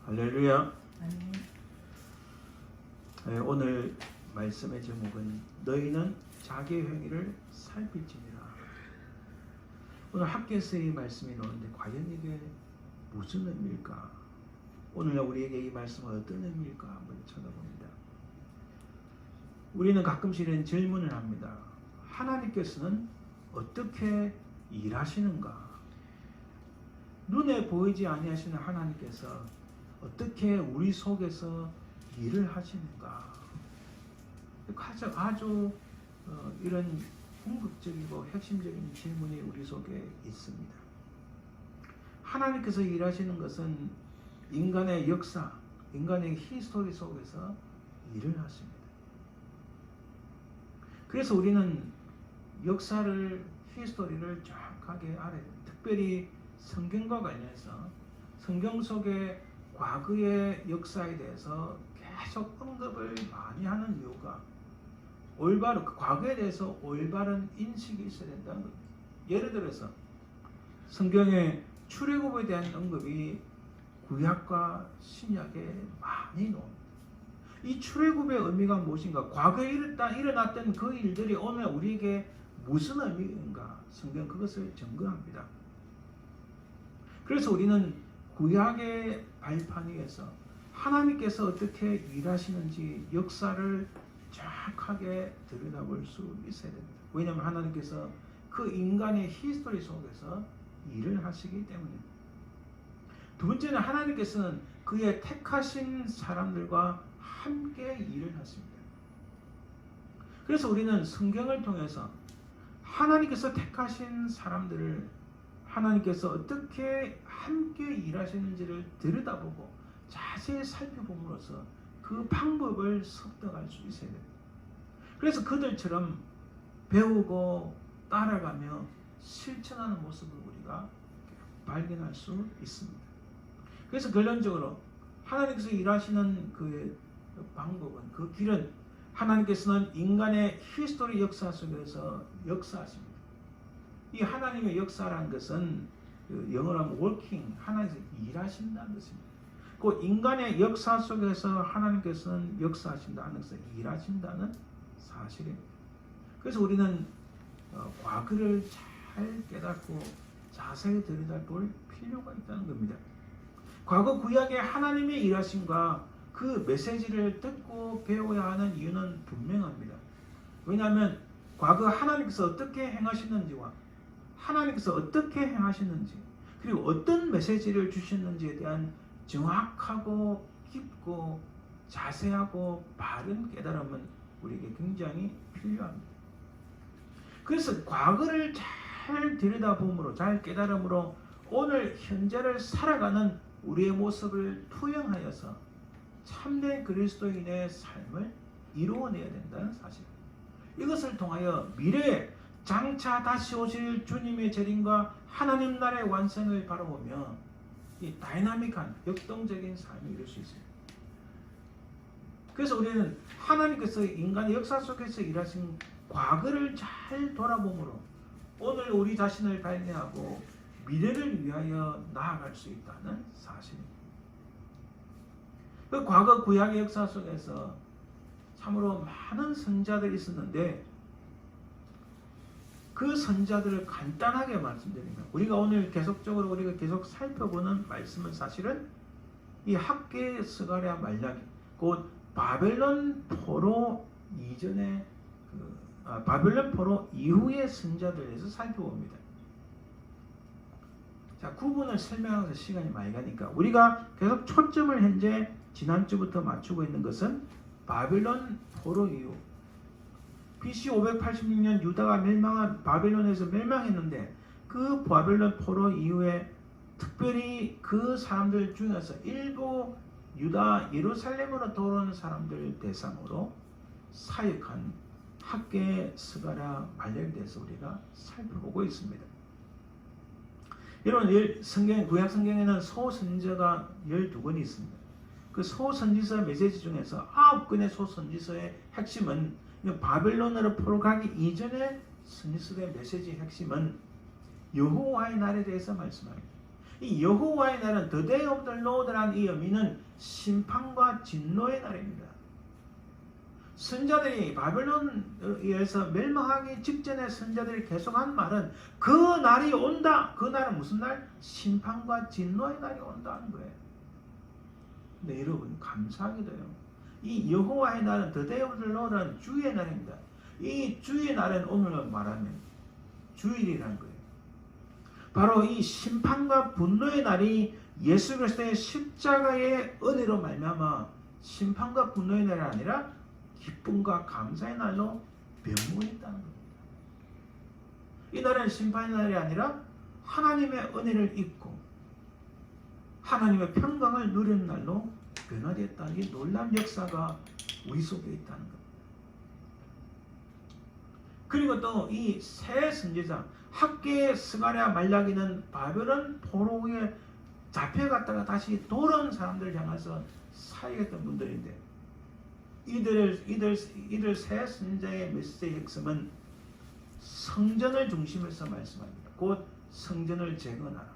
할렐루야. 아멘. 오늘 말씀의 제목은 너희는 자기의 행위를 살필지니라. 오늘 학교에서의 말씀이 나오는데 과연 이게 무슨 의미일까? 오늘 우리에게 이 말씀은 어떤 의미일까 한번 쳐다봅니다. 우리는 가끔씩 이런 질문을 합니다. 하나님께서는 어떻게 일하시는가? 눈에 보이지 아니하시는 하나님께서 어떻게 우리 속에서 일을 하시는가? 아주 이런 궁극적이고 핵심적인 질문이 우리 속에 있습니다. 하나님께서 일하시는 것은 인간의 역사, 인간의 히스토리 속에서 일을 하십니다. 그래서 우리는 역사를, 히스토리를 정확하게 알아야 됩니다. 특별히 성경과 관련해서 성경 속의 과거의 역사에 대해서 계속 언급을 많이 하는 이유가 과거에 대해서 올바른 인식이 있어야 된다는 겁니다. 예를 들어서 성경의 출애굽에 대한 언급이 구약과 신약에 많이 나옵니다. 이 출애굽의 의미가 무엇인가? 과거에 일어났던 그 일들이 오늘 우리에게 무슨 의미인가? 성경 그것을 증거합니다. 그래서 우리는 구약의 발판 위에서 하나님께서 어떻게 일하시는지 역사를 정확하게 들여다볼 수 있어야 됩니다. 왜냐하면 하나님께서 그 인간의 히스토리 속에서 일을 하시기 때문입니다. 두 번째는 하나님께서는 그의 택하신 사람들과 함께 일을 하십니다. 그래서 우리는 성경을 통해서 하나님께서 택하신 사람들을 하나님께서 어떻게 함께 일하시는지를 들여다보고 자세히 살펴봄으로써 그 방법을 습득할 수 있어야 됩니다. 그래서 그들처럼 배우고 따라가며 실천하는 모습을 우리가 발견할 수 있습니다. 그래서 결론적으로 하나님께서 일하시는 그 방법은, 그 길은 하나님께서는 인간의 히스토리 역사 속에서 역사하십니다. 이 하나님의 역사라는 것은 영어로 하면 working, 하나님께서 일하신다는 것입니다. 그 인간의 역사 속에서 하나님께서는 역사하신다는 것은 일하신다는 사실입니다. 그래서 우리는 과거를 잘 깨닫고 자세히 들여다볼 필요가 있다는 겁니다. 과거 구약의 하나님의 일하심과 그 메시지를 듣고 배워야 하는 이유는 분명합니다. 왜냐하면 과거 하나님께서 어떻게 행하시는지와 하나님께서 어떻게 행하시는지, 그리고 어떤 메시지를 주셨는지에 대한 정확하고 깊고 자세하고 바른 깨달음은 우리에게 굉장히 필요합니다. 그래서 과거를 잘 들여다봄으로, 잘 깨달음으로 오늘 현재를 살아가는 우리의 모습을 투영하여서 참된 그리스도인의 삶을 이루어내야 된다는 사실입니다. 이것을 통하여 미래에 장차 다시 오실 주님의 재림과 하나님 나라의 완성을 바라보며 이 다이나믹한 역동적인 삶을 이룰 수 있어요. 그래서 우리는 하나님께서 인간의 역사 속에서 일하신 과거를 잘 돌아보므로 오늘 우리 자신을 발견하고 미래를 위하여 나아갈 수 있다는 사실입니다. 그 과거 구약의 역사 속에서 참으로 많은 선자들이 있었는데 그 선자들을 간단하게 말씀드립니다. 우리가 오늘 계속적으로 계속 살펴보는 말씀은 사실은 이 학계 스가랴 말라기, 곧 바벨론 포로 이전의 바벨론 포로 이후의 선자들에 대해서 살펴봅니다. 자, 구분을 설명하면서 시간이 많이 가니까 우리가 계속 초점을 현재 지난주부터 맞추고 있는 것은 바벨론 포로 이후, BC 586년 유다가 바벨론에서 멸망했는데 그 바벨론 포로 이후에 특별히 그 사람들 중에서 일부 유다 예루살렘으로 돌아온 사람들 대상으로 사역한 학계 스가랴 말라기에 대해서 우리가 살펴보고 있습니다. 여러분, 구약 성경에는 소선지서가 12권이 있습니다. 그 소선지서 메시지 중에서 9권의 소선지서의 핵심은 바벨론으로 포로 가기 이전의 선지서의 메시지의 핵심은 여호와의 날에 대해서 말씀합니다. 이 여호와의 날은 The Day of the Lord라는 이 의미는 심판과 진노의 날입니다. 선자들이 바벨론에 의해서 멸망하기 직전에 선자들이 계속한 말은 그 날이 온다. 그 날은 무슨 날? 심판과 진노의 날이 온다는 거예요. 근데 여러분 감사하게도요. 이 여호와의 날은 The Day of the Lord는 주의 날입니다. 이 주의 날은 오늘 말하면 주일이라는 거예요. 바로 이 심판과 분노의 날이 예수 그리스도의 십자가의 은혜로 말미암아 심판과 분노의 날이 아니라 기쁨과 감사의 날로 변모했다는 겁니다. 이 날은 심판의 날이 아니라 하나님의 은혜를 입고 하나님의 평강을 누리는 날로 변화되었다는 이 놀라운 역사가 우리 속에 있다는 겁니다. 그리고 또 이 새 선지자 학계 스가랴 말라기는 바벨론 포로에 잡혀갔다가 다시 돌아온 사람들을 향해서 사역했던 분들인데 이들 새 선지자의 메시지의 핵심은 성전을 중심에서 말씀합니다. 곧 성전을 재건하라.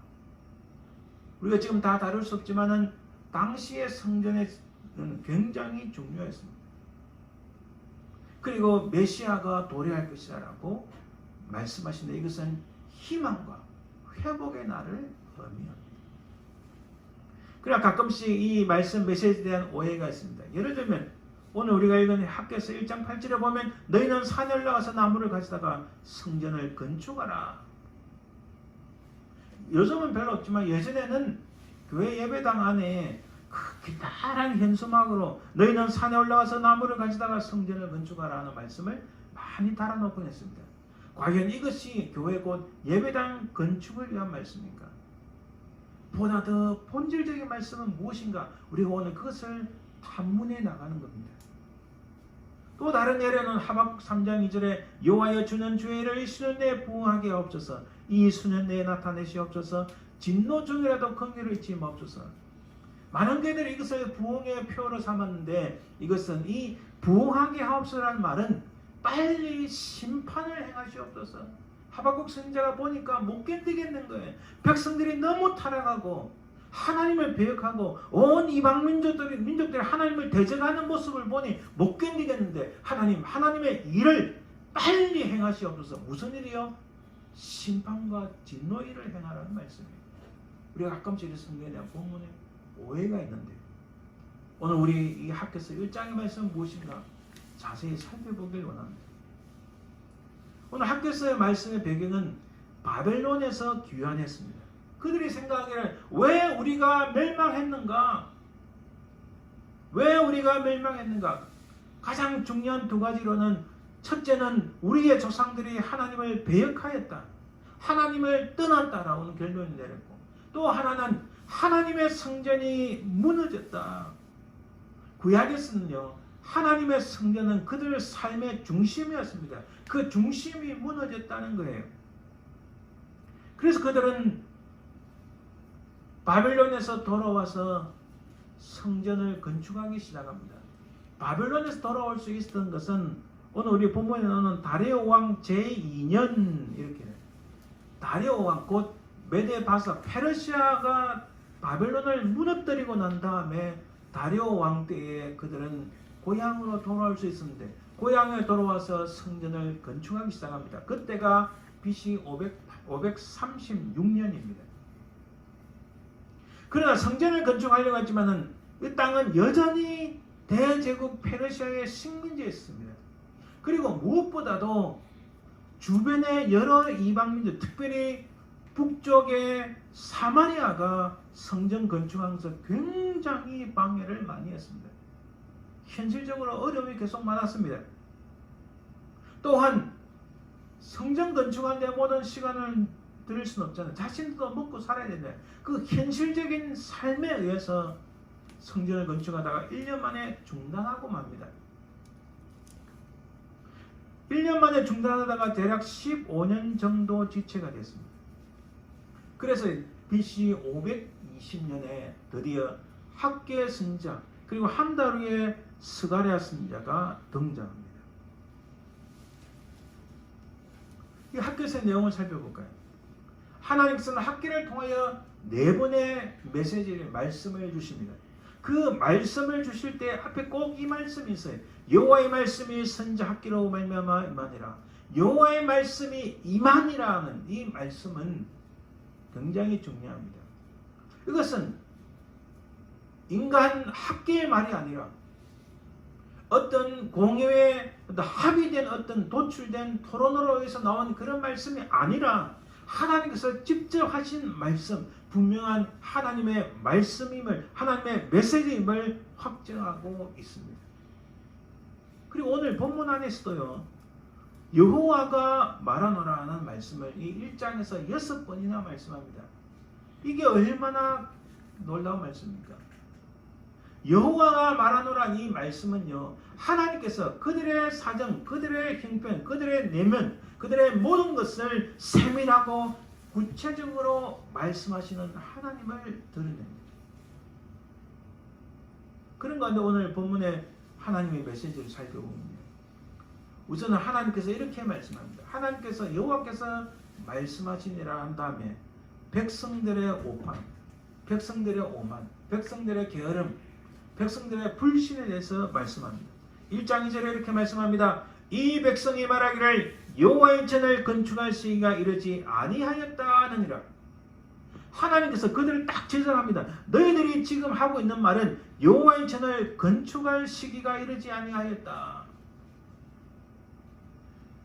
우리가 지금 다 다룰 수 없지만은 당시의 성전은 굉장히 중요했습니다. 그리고 메시아가 도래할 것이라고 말씀하시는데 이것은 희망과 회복의 날을 의미합니다. 그러나 가끔씩 이 말씀 메시지에 대한 오해가 있습니다. 예를 들면 오늘 우리가 읽은 학개서 1장 8절에 보면 너희는 산에 올라가서 나무를 가져다가 성전을 건축하라. 요즘은 별로 없지만 예전에는 교회 예배당 안에 그 기다란 현수막으로 너희는 산에 올라가서 나무를 가져다가 성전을 건축하라 하는 말씀을 많이 달아놓곤 했습니다. 과연 이것이 교회 곧 예배당 건축을 위한 말씀입니까? 보다 더 본질적인 말씀은 무엇인가? 우리가 오늘 그것을 탐문해 나가는 겁니다. 또 다른 예례는 하박국 3장 2절에 여호와여 주는 주의 일을 이 수년 내에 부응하게 하옵소서. 이 수년 내에 나타내시옵소서. 진노 중이라도 긍휼을 잊지 마옵소서. 많은 교회들이 이것을 부흥의 표로 삼았는데 이것은 이 부흥하게 하옵소서라는 말은 빨리 심판을 행하시옵소서. 하박국 선지자가 보니까 못 견디겠는 거예요. 백성들이 너무 타락하고 하나님을 배역하고 온 이방 민족들이 하나님을 대적하는 모습을 보니 못 견디겠는데 하나님의 일을 빨리 행하시옵소서. 무슨 일이요? 심판과 진노 일을 행하라는 말씀이에요. 우리가 가끔씩 성경에 대한 본문에 오해가 있는데 오늘 우리 이 학교에서 1장의 말씀은 무엇인가 자세히 살펴보길 원합니다. 오늘 학교에서의 말씀의 배경은 바벨론에서 귀환했습니다. 그들이 생각하기를 왜 우리가 멸망했는가? 왜 우리가 멸망했는가? 가장 중요한 두 가지로는 첫째는 우리의 조상들이 하나님을 배역하였다. 하나님을 떠났다라는 결론을 내렸고 또 하나는 하나님의 성전이 무너졌다. 구약에서는요. 하나님의 성전은 그들 삶의 중심이었습니다. 그 중심이 무너졌다는 거예요. 그래서 그들은 바벨론에서 돌아와서 성전을 건축하기 시작합니다. 바벨론에서 돌아올 수 있었던 것은 오늘 우리 본문에 나오는 다리오 왕 제2년 이렇게 다리오 왕 곧 메데바사 페르시아가 바벨론을 무너뜨리고 난 다음에 다리오 왕 때에 그들은 고향으로 돌아올 수 있었는데 고향에 돌아와서 성전을 건축하기 시작합니다. 그때가 BC 536년입니다. 그러나 성전을 건축하려고 했지만은 이 땅은 여전히 대제국 페르시아의 식민지였습니다. 그리고 무엇보다도 주변의 여러 이방민족, 특별히 북쪽의 사마리아가 성전 건축하면서 굉장히 방해를 많이 했습니다. 현실적으로 어려움이 계속 많았습니다. 또한 성전 건축하는데 모든 시간을 들일 수는 없잖아요. 자신도 먹고 살아야 되는데 그 현실적인 삶에 의해서 성전을 건축하다가 1년 만에 중단하고 맙니다. 1년 만에 중단하다가 대략 15년 정도 지체가 됐습니다. 그래서 BC 520년에 드디어 학계 선지자 그리고 한 달 후에 스가랴 선지자가 등장합니다. 이 학계서의 내용을 살펴볼까요? 하나님께서는 학계를 통하여 네 번의 메시지를 말씀을 주십니다. 그 말씀을 주실 때 앞에 꼭 이 말씀이 있어요. 여호와의 말씀이 선지하기로 말미암아 임하니라. 여호와의 말씀이 임하니라는 이 말씀은 굉장히 중요합니다. 이것은 인간 학계의 말이 아니라 어떤 공회에 합의된 어떤 도출된 토론으로 해서 나온 그런 말씀이 아니라 하나님께서 직접 하신 말씀, 분명한 하나님의 말씀임을, 하나님의 메시지임을 확증하고 있습니다. 그리고 오늘 본문 안에서도요, 여호와가 말하노라는 말씀을 이 1장에서 6번이나 말씀합니다. 이게 얼마나 놀라운 말씀입니까? 여호와가 말하노라 이 말씀은요, 하나님께서 그들의 사정, 그들의 형편, 그들의 내면, 그들의 모든 것을 세밀하고 구체적으로 말씀하시는 하나님을 드러냅니다. 그런 가운데 오늘 본문의 하나님의 메시지를 살펴봅니다. 우선은 하나님께서 이렇게 말씀합니다. 하나님께서 여호와께서 말씀하시니라 한 다음에 백성들의 오판, 백성들의 오만, 백성들의 게으름, 백성들의 불신에 대해서 말씀합니다. 1장 2절에 이렇게 말씀합니다. 이 백성이 말하기를 여호와의 전을 건축할 시기가 이르지 아니하였다 하느니라. 하나님께서 그들을 딱 지적합니다. 너희들이 지금 하고 있는 말은 여호와의 전을 건축할 시기가 이르지 아니하였다.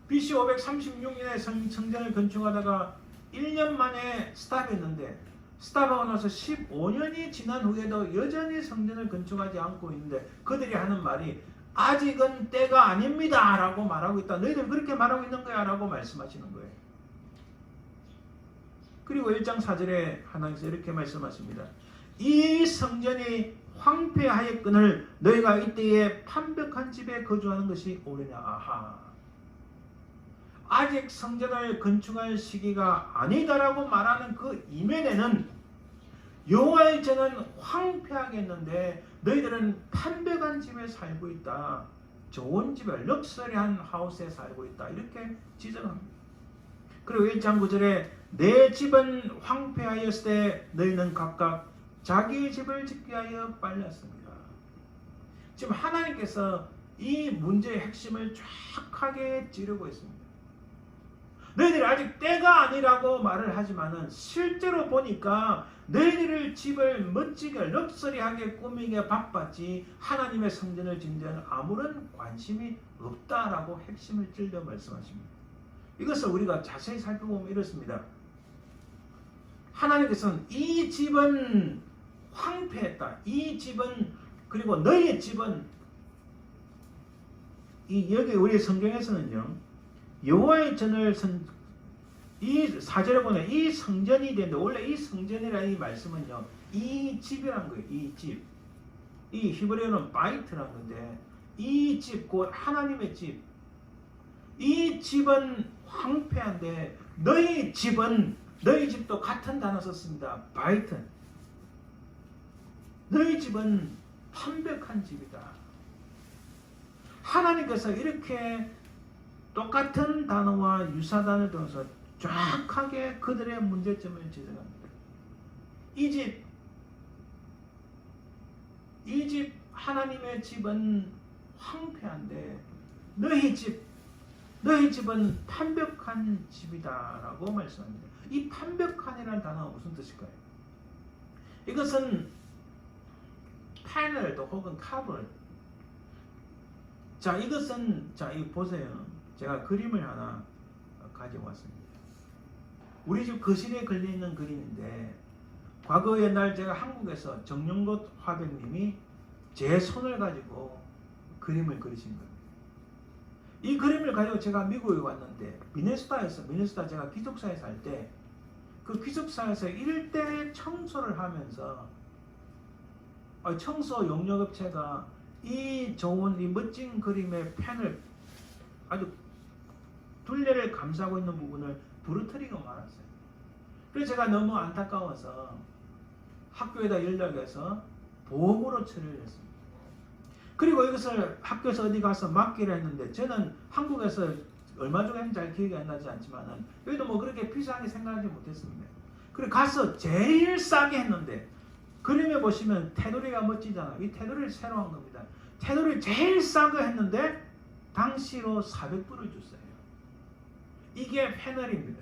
BC 536년에 성전을 건축하다가 1년 만에 스탑했는데, 스탑하고 나서 15년이 지난 후에도 여전히 성전을 건축하지 않고 있는데 그들이 하는 말이 아직은 때가 아닙니다 라고 말하고 있다. 너희들 그렇게 말하고 있는 거야 라고 말씀하시는 거예요. 그리고 1장 4절에 하나님께서 이렇게 말씀하십니다. 이 성전이 황폐하였거늘 너희가 이때에 판벽한 집에 거주하는 것이 옳으냐. 아하. 아직 성전을 건축할 시기가 아니다라고 말하는 그 이면에는 여호와의 전은 황폐하겠는데 너희들은 판벽한 집에 살고 있다. 좋은 집에 럭셔리한 하우스에 살고 있다. 이렇게 지적합니다. 그리고 1장 9절에 내 집은 황폐하였을 때 너희는 각각 자기의 집을 짓기 위하여 빨렸습니다. 지금 하나님께서 이 문제의 핵심을 정확하게 찌르고 있습니다. 너희들이 아직 때가 아니라고 말을 하지만은 실제로 보니까 너희들 집을 멋지게 럭셔리하게 꾸미게 바빴지 하나님의 성전을 짓는 데는 아무런 관심이 없다라고 핵심을 찔러 말씀하십니다. 이것을 우리가 자세히 살펴보면 이렇습니다. 하나님께서는 이 집은 황폐했다. 이 집은, 그리고 너희의 집은, 여기 우리 성경에서는요, 여호와의 전을 이 4절에 보면 이 성전이 되는데, 원래 이 성전이라는 이 말씀은요, 이 집이란 거예요. 이 집. 이 히브리어는 바이트란 건데, 이 집, 곧 하나님의 집. 이 집은 황폐한데 너희 집은, 너희 집도 같은 단어 썼습니다. 바이트. 너희 집은 완벽한 집이다. 하나님께서 이렇게 똑같은 단어와 유사단을 통해서 정확하게 그들의 문제점을 지적합니다. 이 집 하나님의 집은 황폐한데 너희 집은 완벽한 집이다라고 말씀합니다. 이 완벽한이라는 단어가 무슨 뜻일까요? 이것은 패널 혹은 카본. 자, 이것은, 자, 이거 보세요. 제가 그림을 하나 가지고 왔습니다. 우리 집 거실에 걸려있는 그림인데, 과거 옛날 제가 한국에서 정용것 화백님이 제 손을 가지고 그림을 그리신 겁니다. 이 그림을 가지고 제가 미국에 왔는데, 미네소타 제가 기숙사에 살 때, 그 기숙사에서 일대 청소를 하면서, 청소 용역업체가 이 좋은, 이 멋진 그림의 펜을 아주 둘레를 감싸고 있는 부분을 부러뜨리고 말았어요. 그래서 제가 너무 안타까워서 학교에다 연락해서 보험으로 처리를 했습니다. 그리고 이것을 학교에서 어디 가서 맡기로 했는데, 저는 한국에서 얼마 주고 했는지 잘 기억이 안 나지 않지만은 여기도 뭐 그렇게 비싸게 생각하지 못했습니다. 그래 가서 제일 싸게 했는데 그림에 보시면 테두리가 멋지잖아요. 이 테두리를 새로 한 겁니다. 테두리 제일 싼 거 했는데 당시로 400불을 줬어요. 이게 패널입니다.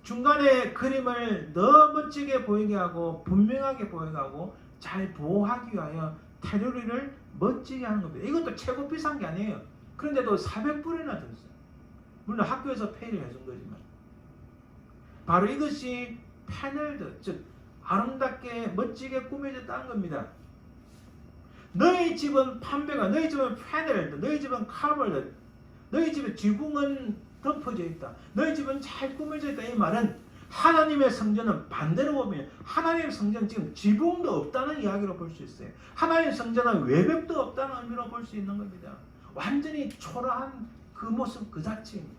중간에 그림을 더 멋지게 보이게 하고 분명하게 보이게 하고 잘 보호하기 위하여 테두리를 멋지게 하는 겁니다. 이것도 최고 비싼 게 아니에요. 그런데도 400불이나 들었어요. 물론 학교에서 페이를 해준 거지만 바로 이것이 패널드, 즉 아름답게 멋지게 꾸며졌다는 겁니다. 너희 집은 판배가, 너희 집은 패널드, 너희 집은 카벌드, 너희 집의 지붕은 덮어져 있다. 너희 집은 잘 꾸며져 있다. 이 말은 하나님의 성전은 반대로 보면 하나님의 성전은 지금 지붕도 없다는 이야기로 볼 수 있어요. 하나님의 성전은 외벽도 없다는 의미로 볼 수 있는 겁니다. 완전히 초라한 그 모습 그 자체입니다.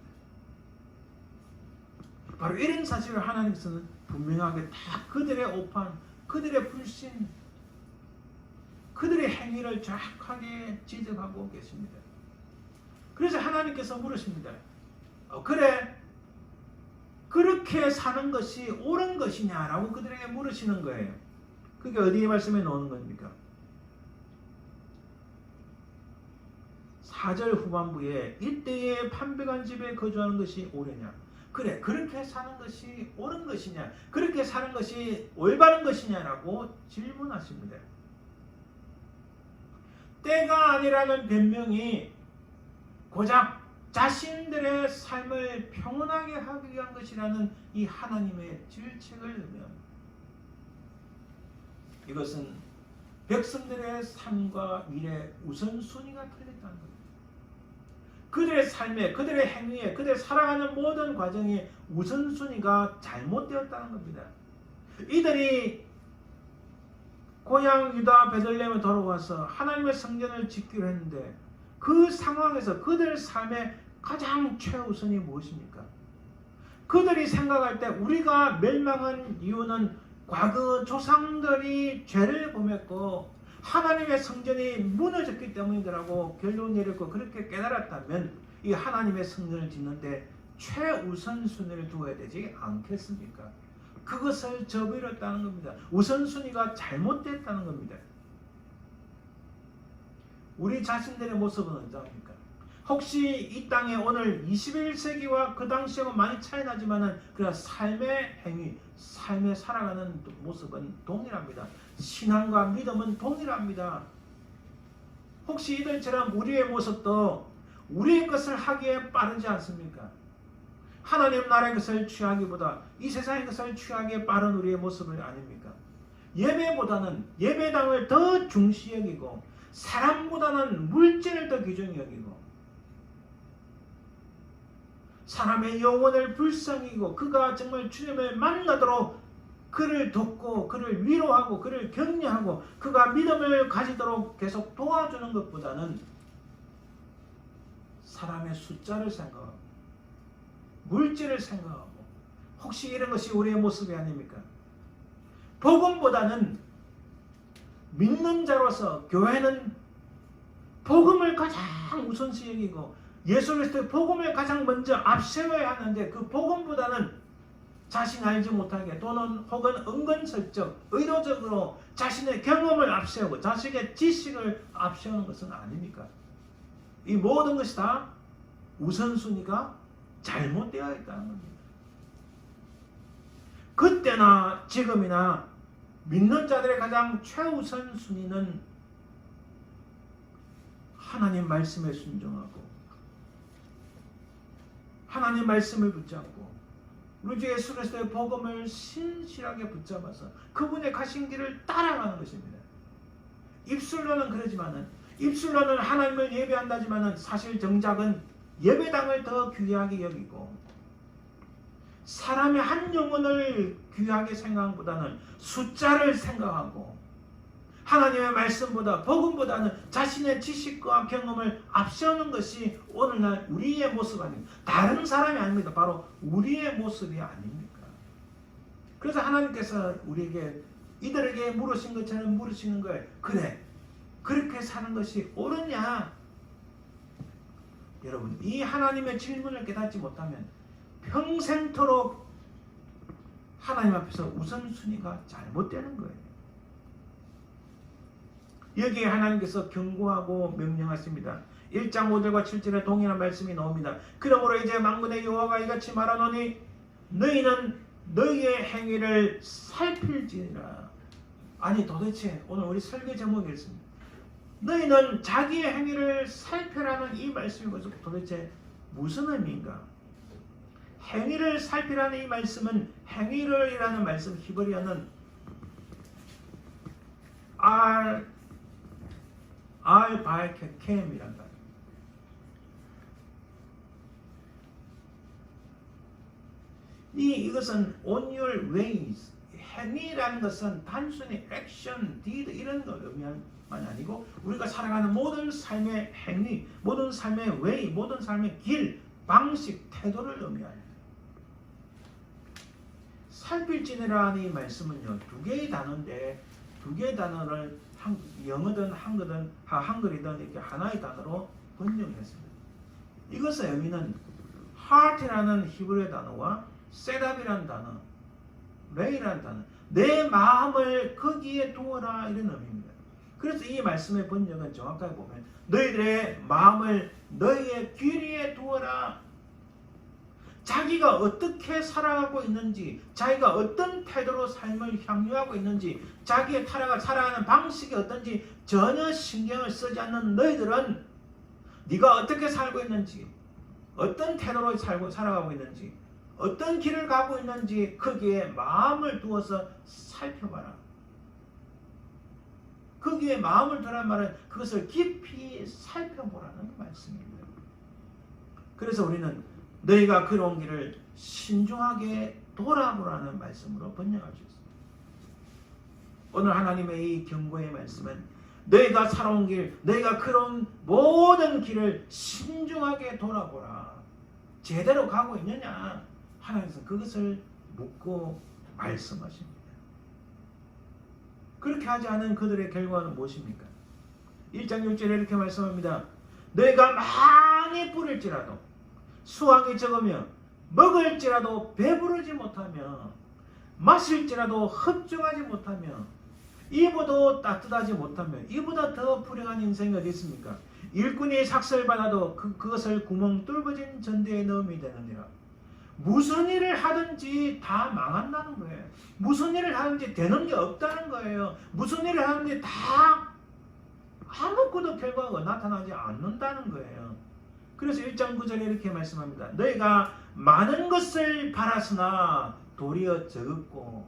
바로 이런 사실을 하나님께서는 분명하게 다 그들의 오판, 그들의 불신, 그들의 행위를 정확하게 지적하고 계십니다. 그래서 하나님께서 물으십니다. 그래 그렇게 사는 것이 옳은 것이냐라고 그들에게 물으시는 거예요. 그게 어디에 말씀에 나오는 겁니까? 4절 후반부에 이때에 판배간 집에 거주하는 것이 옳으냐. 그래 그렇게 사는 것이 옳은 것이냐, 그렇게 사는 것이 올바른 것이냐라고 질문하십니다. 때가 아니라는 변명이 고작 자신들의 삶을 평온하게 하기 위한 것이라는 이 하나님의 질책을 의미합니다. 이것은 백성들의 삶과 미래 우선순위가 틀렸다는 겁니다. 그들의 삶에, 그들의 행위에, 그들의 살아가는 모든 과정이 우선순위가 잘못되었다는 겁니다. 이들이 고향 유다 베들레헴에 돌아와서 하나님의 성전을 짓기로 했는데 그 상황에서 그들 삶의 가장 최우선이 무엇입니까? 그들이 생각할 때 우리가 멸망한 이유는 과거 조상들이 죄를 범했고 하나님의 성전이 무너졌기 때문이라고 결론 내렸고 그렇게 깨달았다면 이 하나님의 성전을 짓는데 최우선순위를 두어야 되지 않겠습니까? 그것을 저버렸다는 겁니다. 우선순위가 잘못됐다는 겁니다. 우리 자신들의 모습은 어떠합니까? 혹시 이 땅에 오늘 21세기와 그 당시하고 많이 차이 나지만은 그 삶의 행위, 삶에 살아가는 모습은 동일합니다. 신앙과 믿음은 동일합니다. 혹시 이들처럼 우리의 모습도 우리의 것을 하기에 빠르지 않습니까? 하나님 나라의 것을 취하기보다 이 세상의 것을 취하기에 빠른 우리의 모습을 아닙니까? 예배보다는 예배당을 더 중시 여기고 사람보다는 물질을 더 귀중히 여기고 사람의 영혼을 불쌍히 여기고 그가 정말 주님을 만나도록 그를 돕고 그를 위로하고 그를 격려하고 그가 믿음을 가지도록 계속 도와주는 것보다는 사람의 숫자를 생각하고 물질을 생각하고 혹시 이런 것이 우리의 모습이 아닙니까? 복음보다는 믿는 자로서 교회는 복음을 가장 우선시 여기고 예수 그리스도의 복음을 가장 먼저 앞세워야 하는데 그 복음보다는 자신 알지 못하게 또는 혹은 은근슬쩍 의도적으로 자신의 경험을 앞세우고 자신의 지식을 앞세우는 것은 아닙니까? 이 모든 것이 다 우선순위가 잘못되어 있다는 겁니다. 그때나 지금이나 믿는 자들의 가장 최우선 순위는 하나님 말씀에 순종하고 하나님 말씀을 붙잡고 우리 주 예수 그리스도의 복음을 신실하게 붙잡아서 그분의 가신 길을 따라가는 것입니다. 입술로는 그러지만은 입술로는 하나님을 예배한다지만은 사실 정작은 예배당을 더 귀하게 여기고 사람의 한 영혼을 귀하게 생각보다는 숫자를 생각하고 하나님의 말씀보다 복음보다는 자신의 지식과 경험을 앞세우는 것이 오늘날 우리의 모습 아닙니까? 다른 사람이 아닙니다. 바로 우리의 모습이 아닙니까? 그래서 하나님께서 우리에게 이들에게 물으신 것처럼 물으시는 거예요. 그래 그렇게 사는 것이 옳으냐? 여러분 이 하나님의 질문을 깨닫지 못하면 평생토록 하나님 앞에서 우선순위가 잘못되는 거예요. 여기에 하나님께서 경고하고 명령하십니다. 1장 5절과 7절에 동일한 말씀이 나옵니다. 그러므로 이제 만군의 여호와가 이같이 말하노니 너희는 너희의 행위를 살필지니라. 아니 도대체 오늘 우리 설교 제목이 있습니다. 너희는 자기의 행위를 살펴라는 이 말씀이 도대체 무슨 의미인가? 행위를 살피라는 이 말씀은 행위를이라는 말씀 히브리어는 알바이케켐이란 말. 이것은 on your ways. 행위라는 것은 단순히 action, deed 이런 걸 의미하는 만 아니고 우리가 살아가는 모든 삶의 행위, 모든 삶의 way, 모든 삶의 길, 방식, 태도를 의미합니다. 살필지니라는 이 말씀은요, 두 개의 단어인데 두 개의 단어를 영어든 한글이든 이렇게 하나의 단어로 번역했습니다. 이것의 의미는 heart이라는 히브리어 단어와 setup이라는 단어, lay라는 단어, 내 마음을 거기에 두어라 이런 의미입니다. 그래서 이 말씀의 번역은 정확하게 보면 너희들의 마음을 너희의 귀 위에 두어라. 자기가 어떻게 살아가고 있는지, 자기가 어떤 태도로 삶을 향유하고 있는지, 자기의 살아가는 방식이 어떤지 전혀 신경을 쓰지 않는 너희들은 네가 어떻게 살고 있는지, 어떤 태도로 살아가고 있는지, 어떤 길을 가고 있는지 거기에 마음을 두어서 살펴봐라. 거기에 마음을 두란 말은 그것을 깊이 살펴보라는 말씀입니다. 그래서 우리는 너희가 걸어온 길을 신중하게 돌아보라는 말씀으로 번역할 수 있습니다. 오늘 하나님의 이 경고의 말씀은 너희가 살아온 길, 너희가 걸어온 모든 길을 신중하게 돌아보라. 제대로 가고 있느냐? 하나님께서 그것을 묻고 말씀하십니다. 그렇게 하지 않은 그들의 결과는 무엇입니까? 1장 6절에 이렇게 말씀합니다. 너희가 많이 뿌릴지라도 수확이 적으며 먹을지라도 배부르지 못하며 마실지라도 흡족하지 못하며 입어도 따뜻하지 못하며 이보다 더 불행한 인생이 어디 있습니까? 일꾼이 삭설받아도 그것을 구멍 뚫어진 전대에 넣음이 되느니라. 무슨 일을 하든지 다 망한다는 거예요. 무슨 일을 하든지 되는 게 없다는 거예요. 무슨 일을 하든지 다 아무것도 결과가 나타나지 않는다는 거예요. 그래서 1장 9절에 이렇게 말씀합니다. 너희가 많은 것을 바랐으나 도리어 적었고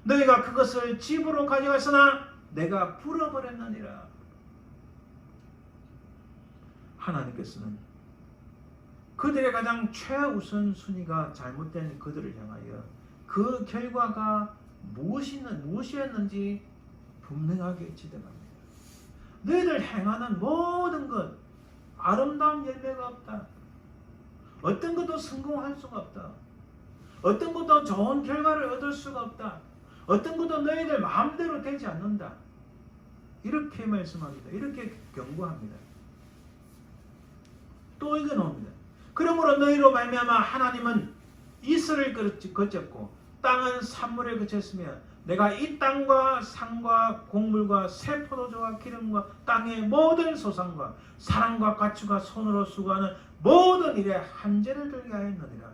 너희가 그것을 집으로 가져갔으나 내가 불어버렸느니라. 하나님께서는 그들의 가장 최우선 순위가 잘못된 그들을 향하여 그 결과가 무엇이었는지 분명하게 지적합니다. 너희들 행하는 모든 것 아름다운 열매가 없다. 어떤 것도 성공할 수가 없다. 어떤 것도 좋은 결과를 얻을 수가 없다. 어떤 것도 너희들 마음대로 되지 않는다. 이렇게 말씀합니다. 이렇게 경고합니다. 또 이거 나옵니다. 그러므로 너희로 말미암아 하나님은 이슬을 거쳤고 땅은 산물을 거쳤으며 내가 이 땅과 산과 곡물과 새 포도주와 기름과 땅의 모든 소산과 사람과 가축과 손으로 수고하는 모든 일에 한재를 들게 하였느니라.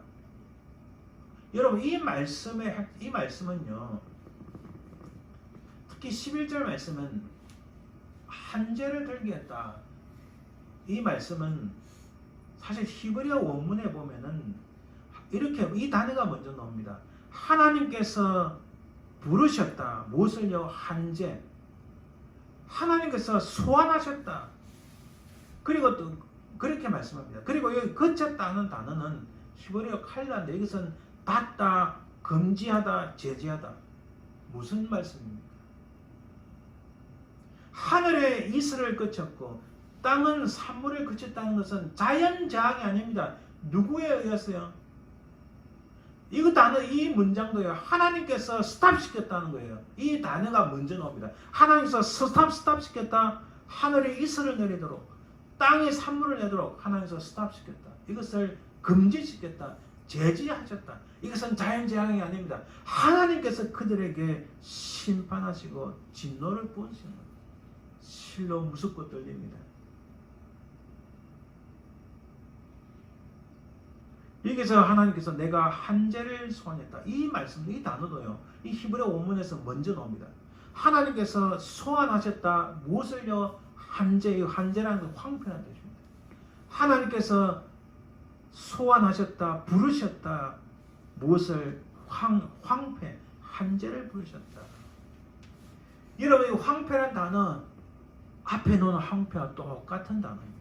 여러분 이 말씀은요 특히 11절 말씀은 한재를 들게 했다. 이 말씀은 사실 히브리어 원문에 보면은 이렇게 이 단어가 먼저 나옵니다. 하나님께서 부르셨다. 무엇을요? 한재. 하나님께서 소환하셨다. 그리고 또 그렇게 말씀합니다. 그리고 여기 거쳤다는 단어는 히브리어 칼라인데 이것은 닫다, 금지하다, 제지하다. 무슨 말씀입니까? 하늘에 이슬을 거쳤고 땅은 산물을 그쳤다는 것은 자연재앙이 아닙니다. 누구에 의해서요? 이 단어, 이 문장도요. 하나님께서 스탑시켰다는 거예요. 이 단어가 먼저 나옵니다. 하나님께서 스탑시켰다. 하늘에 이슬을 내리도록 땅에 산물을 내도록 하나님께서 스탑시켰다. 이것을 금지시켰다. 제지하셨다. 이것은 자연재앙이 아닙니다. 하나님께서 그들에게 심판하시고 진노를 부으시는 겁니다. 실로 무섭고 떨립니다. 여기서 하나님께서 내가 한죄를 소환했다. 이 말씀, 이 단어도요. 이 히브리 원문에서 먼저 나옵니다. 하나님께서 소환하셨다. 무엇을요? 한죄. 한죄라는 건 황폐한 뜻입니다. 하나님께서 소환하셨다. 부르셨다. 무엇을? 황폐. 한죄를 부르셨다. 여러분, 이 황폐란 단어 앞에 놓은 황폐와 똑같은 단어입니다.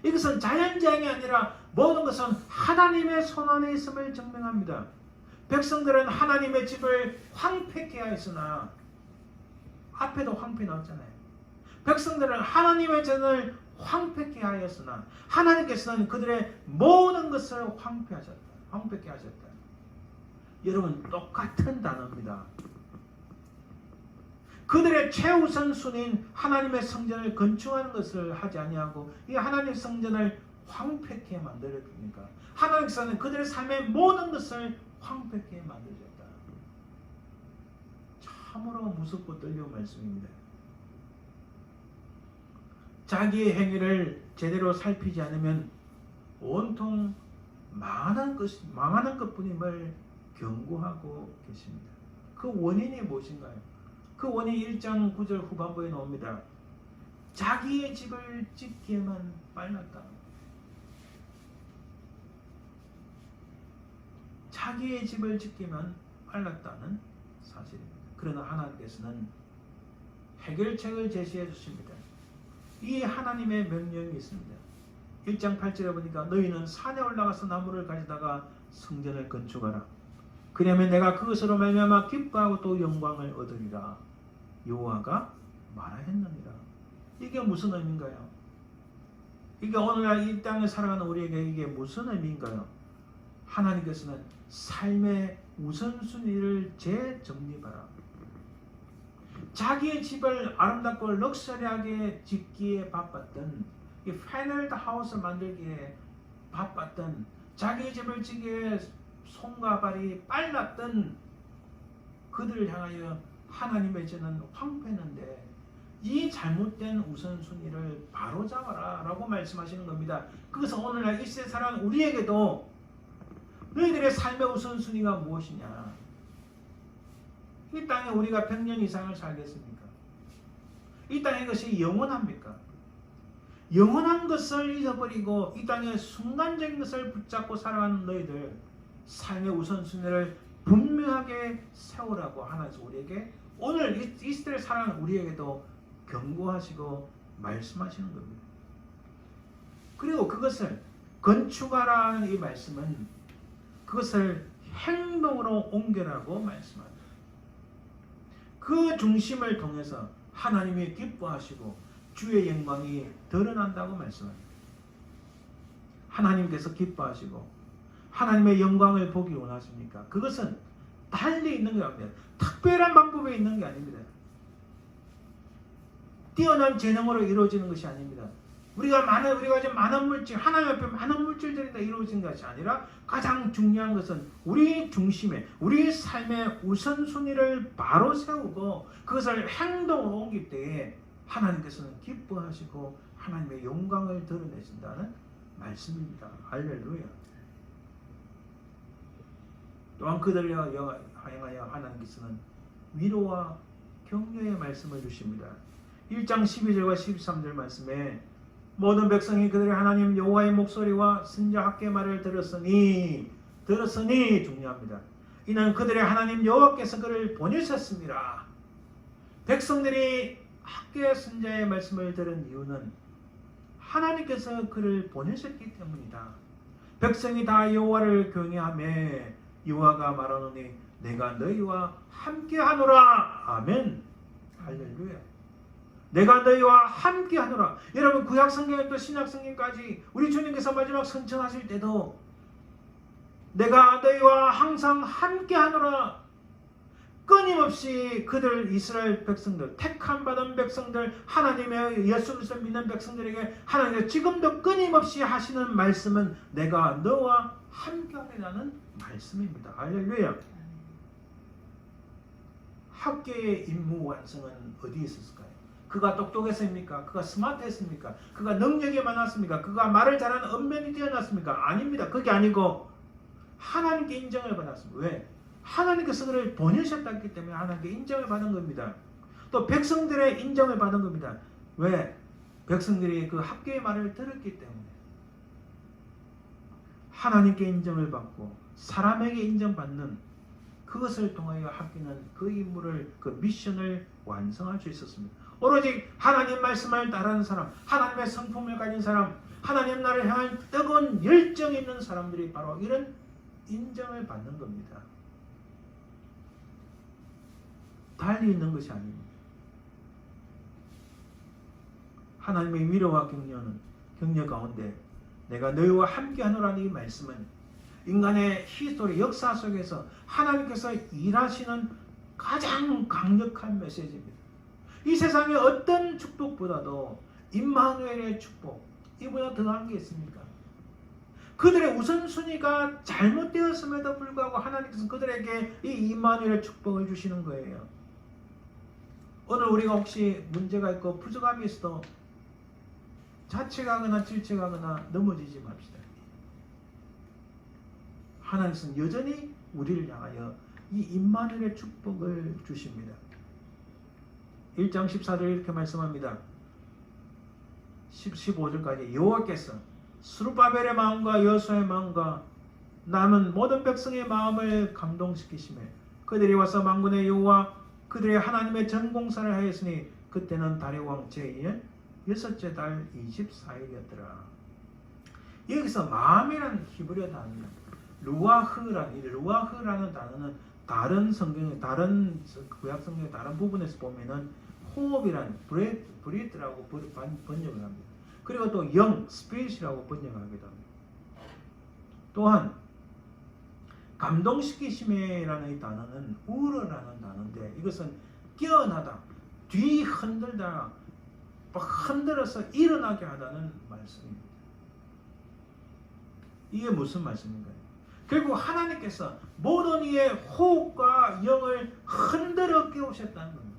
이것은 자연재앙이 아니라 모든 것은 하나님의 손 안에 있음을 증명합니다. 백성들은 하나님의 집을 황폐케 하였으나, 앞에도 황폐 나왔잖아요. 백성들은 하나님의 전을 황폐케 하였으나 하나님께서는 그들의 모든 것을 황폐케 하셨다. 여러분, 똑같은 단어입니다. 그들의 최우선 순위인 하나님의 성전을 건축하는 것을 하지 아니하고 이 하나님의 성전을 황폐케 만들었습니까? 하나님께서는 그들의 삶의 모든 것을 황폐케 만드셨다. 참으로 무섭고 떨리는 말씀입니다. 자기의 행위를 제대로 살피지 않으면 온통 망하는 것뿐임을 경고하고 계십니다. 그 원인이 무엇인가요? 그 원인이 1장 9절 후반부에 나옵니다. 자기의 집을 짓기에만 빨랐다. 자기의 집을 짓기만 빨랐다는 사실입니다. 그러나 하나님께서는 해결책을 제시해 주십니다. 이 하나님의 명령이 있습니다. 1장 8절에 보니까 너희는 산에 올라가서 나무를 가져다가 성전을 건축하라. 그러면 내가 그것으로 말미암아 기뻐하고 또 영광을 얻으리라. 여호와가 말하였느니라. 이게 무슨 의미인가요? 이게 오늘날 이 땅에 살아가는 우리에게 이게 무슨 의미인가요? 하나님께서는 삶의 우선순위를 재정립하라. 자기의 집을 아름답고 럭셔리하게 짓기에 바빴던, 이 패널드 하우스 만들기에 바빴던, 자기의 집을 짓기에 손과 발이 빨랐던 그들을 향하여 하나님의 저는 황폐했는데 이 잘못된 우선순위를 바로잡아라 라고 말씀하시는 겁니다. 그래서 오늘날 이 시대에 살아가는 우리에게도 너희들의 삶의 우선순위가 무엇이냐? 이 땅에 우리가 100년 이상을 살겠습니까? 이 땅에 것이 영원합니까? 영원한 것을 잊어버리고 이 땅의 순간적인 것을 붙잡고 살아가는 너희들, 삶의 우선순위를 분명하게 세우라고 하나님께서 우리에게 오늘 이 시대를 살아가는 우리에게도 경고하시고 말씀하시는 겁니다. 그리고 그것을 건축하라는 이 말씀은 그것을 행동으로 옮겨라고 말씀합니다. 그 중심을 통해서 하나님이 기뻐하시고 주의 영광이 드러난다고 말씀합니다. 하나님께서 기뻐하시고 하나님의 영광을 보기 원하십니까? 그것은 달리 있는 게 아닙니다. 특별한 방법에 있는 게 아닙니다. 뛰어난 재능으로 이루어지는 것이 아닙니다. 우리가 지금 많은 물질, 하나님 앞에 많은 물질들이 다 이루어진 것이 아니라 가장 중요한 것은 우리 중심에, 우리 삶의 우선순위를 바로 세우고 그것을 행동으로 옮길 때에 하나님께서는 기뻐하시고 하나님의 영광을 드러내신다는 말씀입니다. 할렐루야. 또한 그들을 향하여 하나님께서는 위로와 격려의 말씀을 주십니다. 1장 12절과 13절 말씀에 모든 백성이 그들의 하나님 여호와의 목소리와 선지자 학개의 말을 들었으니 중요합니다. 이는 그들의 하나님 여호와께서 그를 보내셨습니다. 백성들이 학개의 선지자의 말씀을 들은 이유는 하나님께서 그를 보내셨기 때문이다. 백성이 다 여호와를 경외하며 여호와가 말하노니 내가 너희와 함께하노라. 아멘. 할렐루야. 내가 너희와 함께하노라. 여러분, 구약성경부터 신약성경까지 우리 주님께서 마지막 선천하실 때도 내가 너희와 항상 함께하노라. 끊임없이 그들 이스라엘 백성들, 택함 받은 백성들, 하나님의 예수 그리스도를 믿는 백성들에게 하나님께서 지금도 끊임없이 하시는 말씀은 내가 너와 함께하리라는 말씀입니다. 할렐루야. 학계의 임무 완성은 어디에 있었을까요? 그가 똑똑했습니까? 그가 스마트했습니까? 그가 능력이 많았습니까? 그가 말을 잘하는 언변이 뛰어났습니까? 아닙니다. 그게 아니고 하나님께 인정을 받았습니다. 왜? 하나님께서 그를 보내셨기 때문에 하나님께 인정을 받은 겁니다. 또 백성들의 인정을 받은 겁니다. 왜? 백성들이 그 학교의 말을 들었기 때문에. 하나님께 인정을 받고 사람에게 인정받는 그것을 통하여 학교는 그 임무를, 그 미션을 완성할 수 있었습니다. 오로지 하나님 말씀을 따르는 사람, 하나님의 성품을 가진 사람, 하나님 나라를 향한 뜨거운 열정이 있는 사람들이 바로 이런 인정을 받는 겁니다. 달리 있는 것이 아닙니다. 하나님의 위로와 격려 가운데 내가 너희와 함께하노라는 이 말씀은 인간의 히스토리, 역사 속에서 하나님께서 일하시는 가장 강력한 메시지입니다. 이 세상의 어떤 축복보다도 임마누엘의 축복, 이보다 더한 게 있습니까? 그들의 우선순위가 잘못되었음에도 불구하고 하나님께서 그들에게 이 임마누엘의 축복을 주시는 거예요. 오늘 우리가 혹시 문제가 있고 부족함이 있어도 자책하거나 질책하거나 넘어지지 맙시다. 하나님은 여전히 우리를 향하여 이 임마누엘의 축복을 주십니다. 1장 14절 이렇게 말씀합니다. 15절까지 여호와께서 스룹바벨의 마음과 여호수아의 마음과 남은 모든 백성의 마음을 감동시키시며 그들이 와서 만군의 여호와 그들의 하나님의 전공사를 하였으니 그때는 다리 왕 제2년 6째 달 24일이었더라. 여기서 마음이라는 히브리어 단어입니다. 루아흐라는 단어는 다른 성경의 다른 구약 성경의 다른 부분에서 보면은 호흡이라는 브레이트라고 번역을 합니다. 그리고 또 영, 스피릿이라고 번역을 하기도 합니다. 또한 감동시키심이라는 이 단어는 우러라는 단어인데 이것은 깨어나다, 뒤 흔들다, 막 흔들어서 일어나게 하다는 말씀입니다. 이게 무슨 말씀인가요? 결국 하나님께서 모든 이의 호흡과 영을 흔들어 깨우셨다는 겁니다.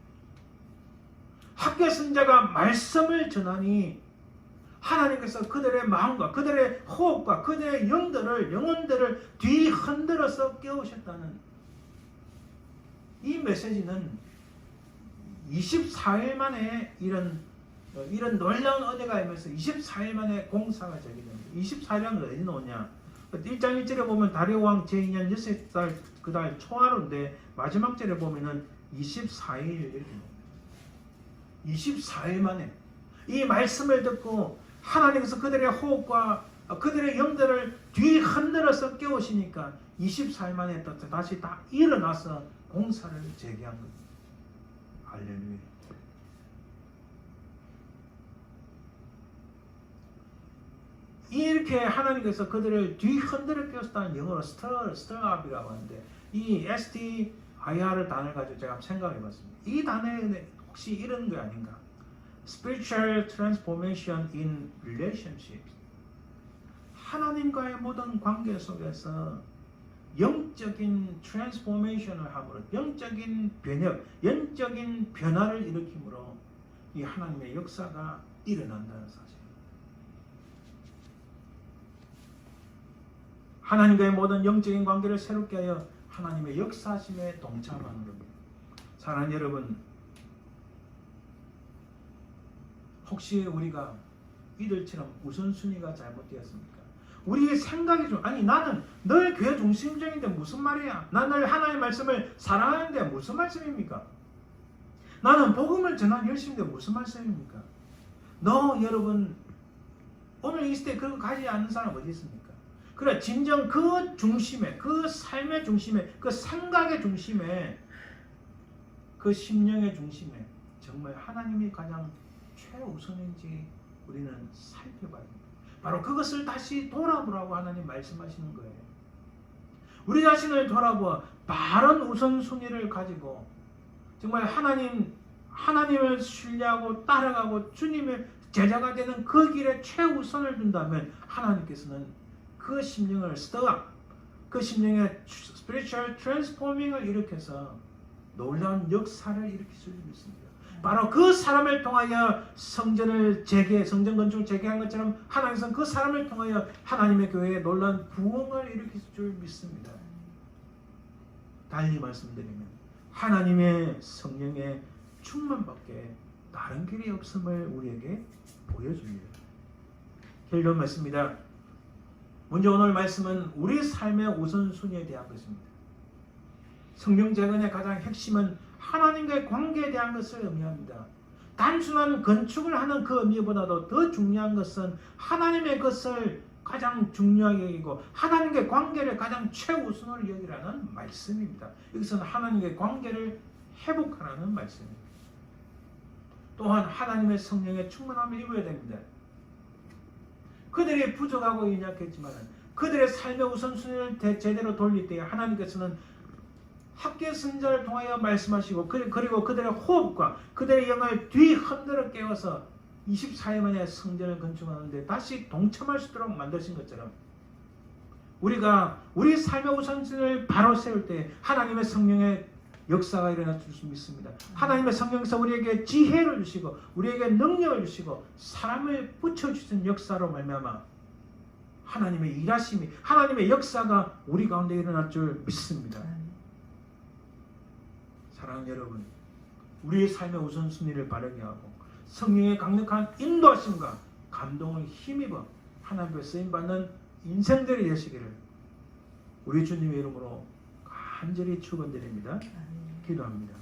학교 선자가 말씀을 전하니 하나님께서 그들의 마음과 그들의 호흡과 그들의 영혼들을 뒤흔들어서 깨우셨다는 이 메시지는 24일 만에 이런 놀라운 은혜가 임해서 24일 만에 공사가 제기됩니다. 24일은 어디 나오냐? 1장 1절에 보면 다리오왕 제2년 6달 그달 초하루인데 마지막 절에 보면은 24일 이렇게 나옵니다. 24일 만에 이 말씀을 듣고 하나님께서 그들의 호흡과 그들의 영들을 뒤흔들어서 깨우시니까 24일 만에 또 다시 다 일어나서 공사를 재개한 겁니다. 할렐루야. 이렇게 하나님께서 그들을 뒤흔들어 깨우셨다는 영어로 스tirup이라고 하는데 이 STIR 단어를 가지고 제가 생각해 봤습니다. 이 단어에 혹시 이런 거 아닌가? Spiritual transformation in relationships. 하나님과의 모든 관계 속에서 영적인 트랜스포메이션을 함으로 영적인 변혁, 영적인 변화를 일으킴으로 이 하나님의 역사가 일어난다는 사실. 하나님과의 모든 영적인 관계를 새롭게 하여 하나님의 역사심에 동참하는 겁니다. 사랑하는 여러분, 혹시 우리가 이들처럼 우선순위가 잘못되었습니까? 우리의 생각이 좀 아니 나는 늘 교회 중심적인데 무슨 말이야? 나는 하나님의 말씀을 사랑하는데 무슨 말씀입니까? 나는 복음을 전하는 열심인데 무슨 말씀입니까? 여러분 오늘 이 시대에 그런 거 가지지 않는 사람 어디 있습니까? 그래 진정 그 중심에 그 삶의 중심에 그 생각의 중심에 그 심령의 중심에 정말 하나님이 가장 최우선인지 우리는 살펴봐야 합니다. 바로 그것을 다시 돌아보라고 하나님 말씀하시는 거예요. 우리 자신을 돌아보아 바른 우선순위를 가지고 정말 하나님을 신뢰하고 따라가고 주님의 제자가 되는 그 길에 최우선을 둔다면 하나님께서는 그 심령을 스톱, 그 심령의 spiritual transforming을 일으켜서 놀라운 역사를 일으킬 수 있습니다. 바로 그 사람을 통하여 성전 건축을 재개한 것처럼 하나님께서는 그 사람을 통하여 하나님의 교회에 놀라운 부흥을 일으킬 줄 믿습니다. 달리 말씀드리면 하나님의 성령의 충만밖에 다른 길이 없음을 우리에게 보여줍니다. 결론 맞습니다. 먼저 오늘 말씀은 우리 삶의 우선순위에 대한 것입니다. 성경 재건의 가장 핵심은 하나님과의 관계에 대한 것을 의미합니다. 단순한 건축을 하는 그 의미보다도 더 중요한 것은 하나님의 것을 가장 중요하게 여기고 하나님과의 관계를 가장 최우선으로 여기라는 말씀입니다. 여기서는 하나님과의 관계를 회복하라는 말씀입니다. 또한 하나님의 성령의 충만함을 입어야 됩니다. 그들이 부족하고 연약했지만 그들의 삶의 우선순위를 제대로 돌릴 때 하나님께서는 학계 선자를 통하여 말씀하시고 그리고 그들의 호흡과 그들의 영을 뒤흔들어 깨워서 24일 만에 성전을 건축하는데 다시 동참할 수 있도록 만드신 것처럼 우리가 우리 삶의 우선순위를 바로 세울 때 하나님의 성령의 역사가 일어날 줄 믿습니다. 하나님의 성령께서 우리에게 지혜를 주시고 우리에게 능력을 주시고 사람을 붙여주신 역사로 말미암아 하나님의 일하심이 하나님의 역사가 우리 가운데 일어날 줄 믿습니다. 사랑하는 여러분, 우리의 삶의 우선순위를 바르게 하고 성령의 강력한 인도하심과 감동을 힘입어 하나님께 쓰임받는 인생들이 되시기를 우리 주님의 이름으로 간절히 축원드립니다. 기도합니다.